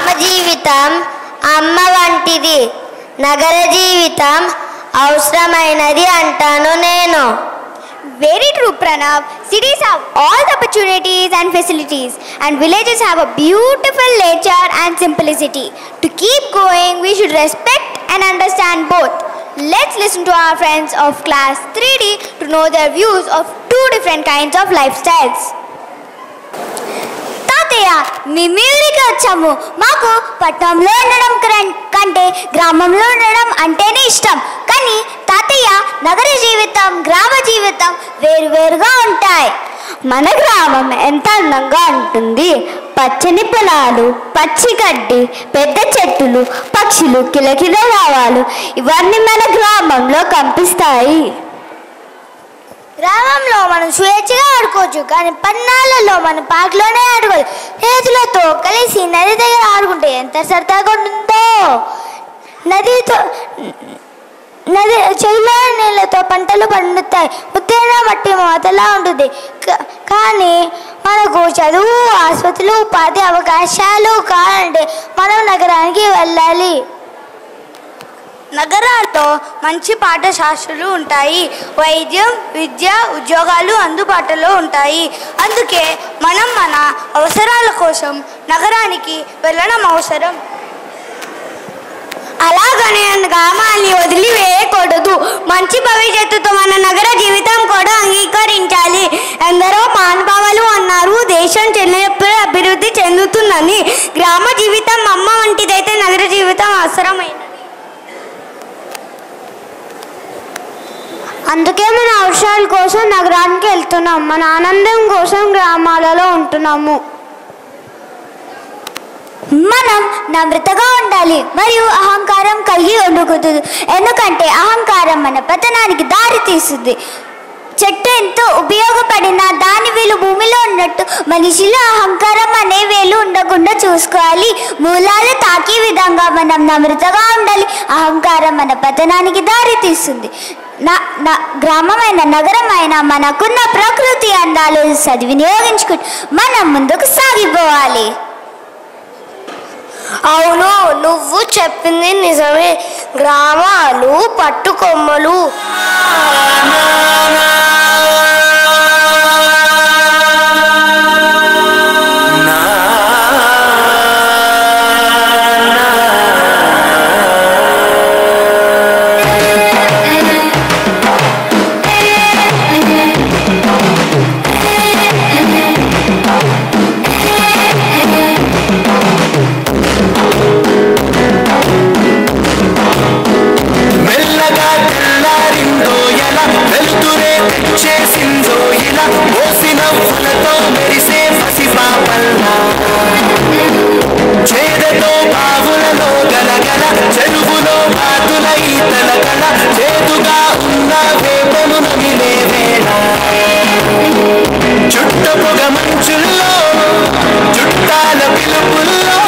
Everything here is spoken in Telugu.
గ్రామ జీవితం అమ్మ వంటిది, నగర జీవితం అవసరమైనది అంటాను నేను. Very true, Pranav. Cities have all the opportunities and facilities, and villages have a beautiful nature and simplicity. To keep going, we should respect and understand both. Let's listen to our friends of class 3D to know their views of two different kinds of lifestyles. తాతయ్య, మేము ఊరికి వచ్చాము. మాకు పట్టణంలో ఉండడం కంటే గ్రామంలో ఉండడం అంటేనే ఇష్టం. కానీ తాతయ్య, నగర జీవితం గ్రామ జీవితం వేరువేరుగా ఉంటాయి. మన గ్రామం ఎంత అందంగా ఉంటుంది. పచ్చని పొలాలు, పచ్చి గడ్డి, పెద్ద చెట్టులు, పక్షులు, కిలకిల రావాలు, ఇవన్నీ మన గ్రామంలో కనిపిస్తాయి. గ్రామంలో మనం స్వేచ్ఛగా ఆడుకోవచ్చు, కానీ పట్టణాలలో మనం పార్క్లోనే ఆడుకోవచ్చు. స్నేహితులతో కలిసి నది దగ్గర ఆడుకుంటే ఎంత సరదాగా ఉంటుందో. చెరువుల నీళ్ళతో పంటలు పండుతాయి. ముద్దైన మట్టి మొదలా ఉంటుంది. కానీ మనకు చదువు, ఆసుపత్రులు, ఉపాధి అవకాశాలు కావాలంటే మనం నగరానికి వెళ్ళాలి. నగరాల్లో మంచి పాఠశాలలు ఉంటాయి. వైద్యం, విద్య, ఉద్యోగాలు అందుబాటులో ఉంటాయి. అందుకే మనం మన అవసరాల కోసం నగరానికి వెళ్ళడం అవసరం. అలాగనే గ్రామాన్ని వదిలివేయకూడదు. మంచి భవిష్యత్తుతో మన నగర జీవితం కూడా అంగీకరించాలి. ఎందరో మహానుభావులు అన్నారు, దేశం చెన్నప్పుడు అభివృద్ధి చెందుతుందని. గ్రామ జీవితం అమ్మ వంటిదైతే నగర జీవితం అవసరమైనది. అందుకే మన అవసరాల కోసం నగరానికి వెళ్తున్నాం. మన ఆనందం కోసం గ్రామాలలో ఉంటున్నాము. మనం నమ్రతగా ఉండాలి మరియు అహంకారం కలిగి ఉండకూడదు. ఎందుకంటే అహంకారం మన పతనానికి దారి తీస్తుంది. చెట్టు ఎంతో ఉపయోగపడినా దాని వేలు భూమిలో ఉన్నట్టు మనిషిలో అహంకారం అనే వేలు ఉండకుండా చూసుకోవాలి. మూలాలు తాకే విధంగా మనం నమ్రతగా ఉండాలి. అహంకారం మన పతనానికి దారి తీస్తుంది. గ్రామమైన నగరమైన మనకున్న ప్రకృతి అందాలు సద్వినియోగించుకుంటూ మనం ముందుకు సాగిపోవాలి. అవును, నువ్వు చెప్పింది నిజమే. గ్రామాలు పట్టుకొమ్మలు. చుట్టపొగ మంచుల్లో చుట్టాల పిలుపుల్లో